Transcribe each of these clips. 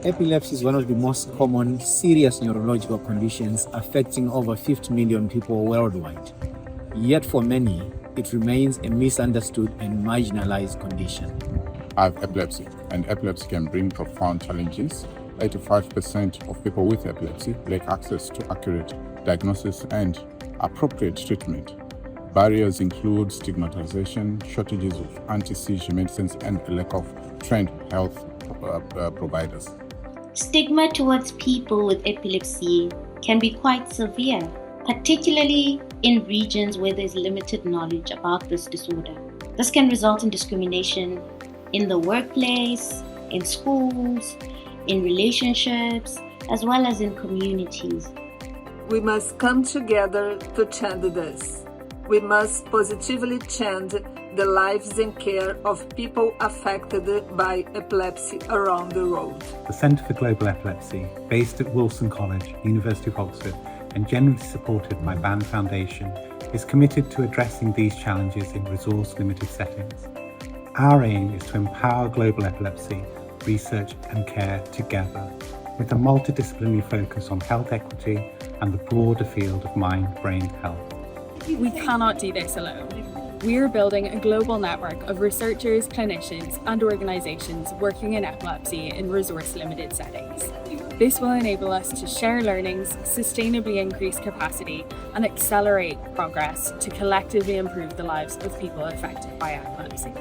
Epilepsy is one of the most common serious neurological conditions affecting over 50 million people worldwide. Yet for many, it remains a misunderstood and marginalized condition. I have epilepsy, and epilepsy can bring profound challenges. 85% of people with epilepsy lack access to accurate diagnosis and appropriate treatment. Barriers include stigmatization, shortages of anti-seizure medicines, and a lack of trained health providers. Stigma towards people with epilepsy can be quite severe, particularly in regions where there's limited knowledge about this disorder. This can result in discrimination in the workplace, in schools, in relationships, as well as in communities. We must come together to change this. We must positively change the lives and care of people affected by epilepsy around the world. The Centre for Global Epilepsy, based at Wolfson College, University of Oxford, and generously supported by BAN Foundation, is committed to addressing these challenges in resource-limited settings. Our aim is to empower global epilepsy research and care together, with a multidisciplinary focus on health equity and the broader field of mind-brain health. We cannot do this alone. We are building a global network of researchers, clinicians, and organisations working in epilepsy in resource-limited settings. This will enable us to share learnings, sustainably increase capacity, and accelerate progress to collectively improve the lives of people affected by epilepsy.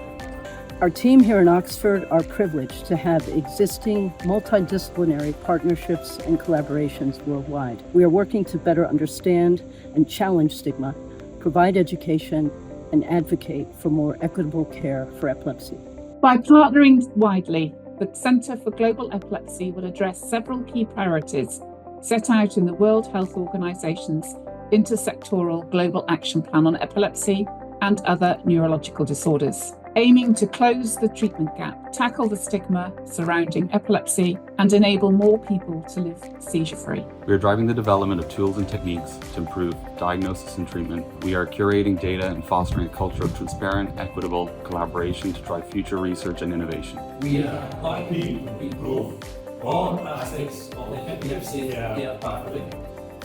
Our team here in Oxford are privileged to have existing multidisciplinary partnerships and collaborations worldwide. We are working to better understand and challenge stigma, provide education, and advocate for more equitable care for epilepsy. By partnering widely, the Centre for Global Epilepsy will address several key priorities set out in the World Health Organization's Intersectoral Global Action Plan on Epilepsy and other neurological disorders, aiming to close the treatment gap, tackle the stigma surrounding epilepsy, and enable more people to live seizure-free. We are driving the development of tools and techniques to improve diagnosis and treatment. We are curating data and fostering a culture of transparent, equitable collaboration to drive future research and innovation. We are helping to improve all aspects of the epilepsy care pathway,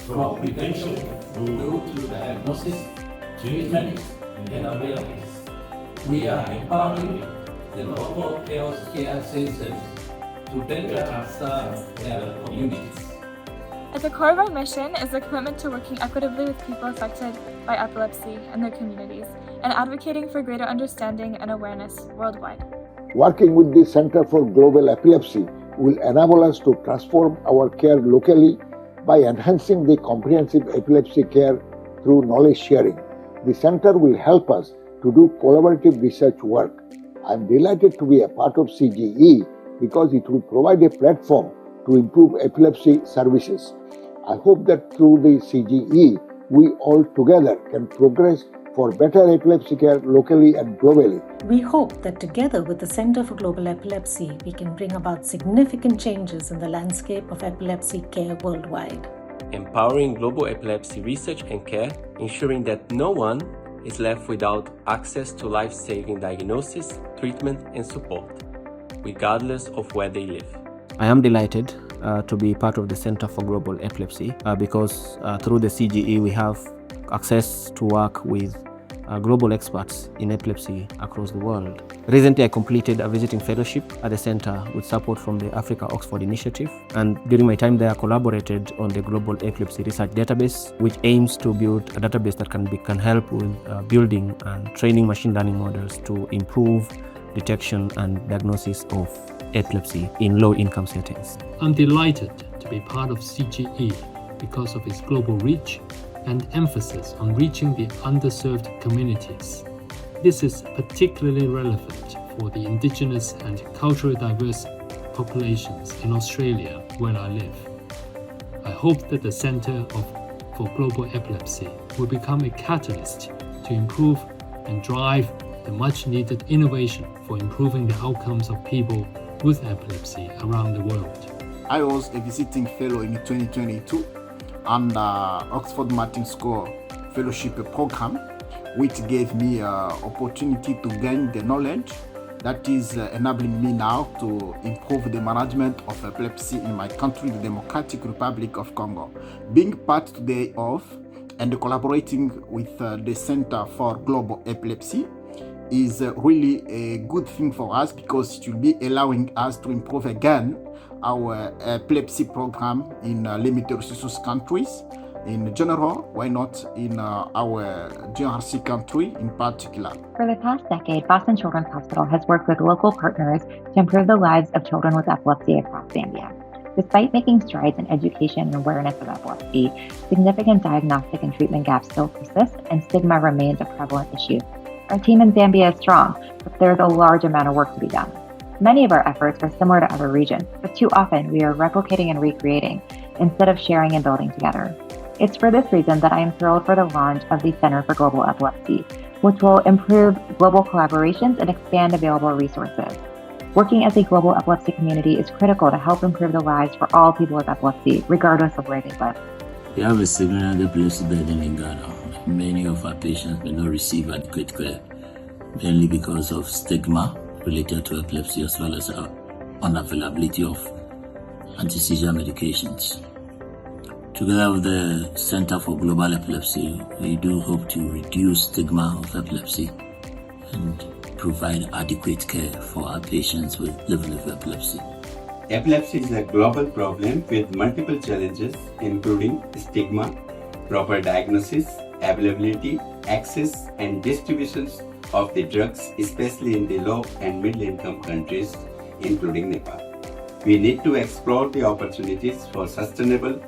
from prevention through to diagnosis, treatment, and awareness. We are empowering the local health care systems to better serve their communities. At the core of our mission is the commitment to working equitably with people affected by epilepsy and their communities, and advocating for greater understanding and awareness worldwide. Working with the Center for Global Epilepsy will enable us to transform our care locally by enhancing the comprehensive epilepsy care through knowledge sharing. The center will help us to do collaborative research work. I'm delighted to be a part of CGE because it will provide a platform to improve epilepsy services. I hope that through the CGE, we all together can progress for better epilepsy care locally and globally. We hope that together with the Center for Global Epilepsy, we can bring about significant changes in the landscape of epilepsy care worldwide. Empowering global epilepsy research and care, ensuring that no one is left without access to life-saving diagnosis, treatment, and support, regardless of where they live. I am delighted to be part of the Center for Global Epilepsy because through the CGE we have access to work with global experts in epilepsy across the world. Recently I completed a visiting fellowship at the center with support from the Africa Oxford Initiative, and during my time there I collaborated on the Global Epilepsy Research Database, which aims to build a database that can help with building and training machine learning models to improve detection and diagnosis of epilepsy in low-income settings. I'm delighted to be part of CGE because of its global reach and emphasis on reaching the underserved communities. This is particularly relevant for the indigenous and culturally diverse populations in Australia, where I live. I hope that the Centre for Global Epilepsy will become a catalyst to improve and drive the much-needed innovation for improving the outcomes of people with epilepsy around the world. I was a visiting fellow in 2022 under Oxford Martin Score Fellowship Program, which gave me an opportunity to gain the knowledge that is enabling me now to improve the management of epilepsy in my country, the Democratic Republic of Congo. Being part today of and collaborating with the Center for Global Epilepsy is really a good thing for us, because it will be allowing us to improve again our epilepsy program in limited resource countries in general, why not in our GRC country in particular. For the past decade, Boston Children's Hospital has worked with local partners to improve the lives of children with epilepsy across Zambia. Despite making strides in education and awareness of epilepsy, significant diagnostic and treatment gaps still persist, and stigma remains a prevalent issue. Our team in Zambia is strong, but there's a large amount of work to be done. Many of our efforts are similar to other regions, but too often we are replicating and recreating instead of sharing and building together. It's for this reason that I am thrilled for the launch of the Center for Global Epilepsy, which will improve global collaborations and expand available resources. Working as a global epilepsy community is critical to help improve the lives for all people with epilepsy, regardless of where they live. We have a significant epilepsy burden in Ghana. Many of our patients may not receive adequate care, mainly because of stigma related to epilepsy, as well as unavailability of anti-seizure medications. Together with the Center for Global Epilepsy, we do hope to reduce stigma of epilepsy and provide adequate care for our patients living with epilepsy. Epilepsy is a global problem with multiple challenges, including stigma, proper diagnosis, availability, access, and distributions of the drugs, especially in the low and middle income countries, including Nepal. We need to explore the opportunities for sustainable,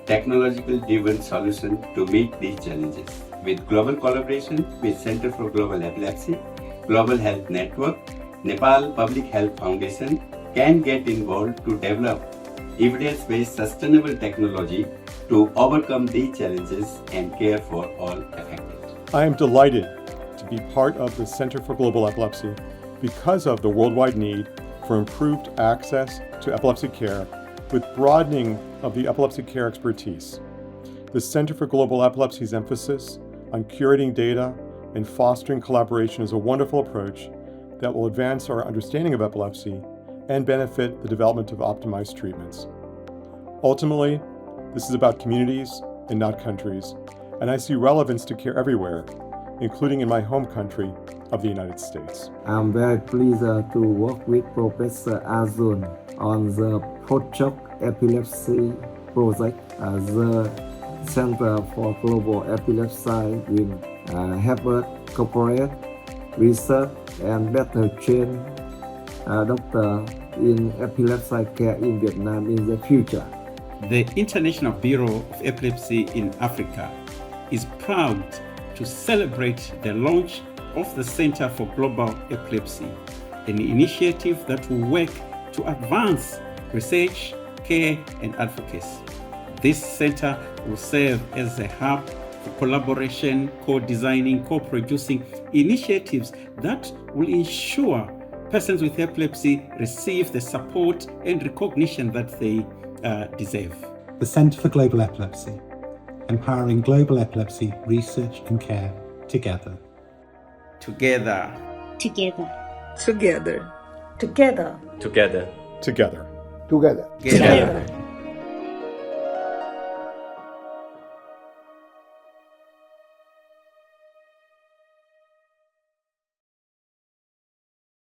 technological-driven solutions to meet these challenges. With global collaboration with Center for Global Epilepsy, Global Health Network, Nepal Public Health Foundation can get involved to develop evidence-based sustainable technology to overcome these challenges and care for all affected. I am delighted to be part of the Center for Global Epilepsy because of the worldwide need for improved access to epilepsy care with broadening of the epilepsy care expertise. The Center for Global Epilepsy's emphasis on curating data and fostering collaboration is a wonderful approach that will advance our understanding of epilepsy and benefit the development of optimized treatments. Ultimately, this is about communities and not countries, and I see relevance to care everywhere, including in my home country of the United States. I'm very pleased to work with Professor Azun on the post-shock epilepsy project. The Center for Global Epilepsy will help us cooperate, research, and better train doctors in epilepsy care in Vietnam in the future. The International Bureau of Epilepsy in Africa is proud to celebrate the launch of the Center for Global Epilepsy, an initiative that will work to advance research, care, and advocacy. This center will serve as a hub for collaboration, co-designing, co-producing initiatives that will ensure persons with epilepsy receive the support and recognition that they deserve. The Center for Global Epilepsy, empowering global epilepsy research and care together. Together. Together. Together. Together. Together. Together. Together. Together.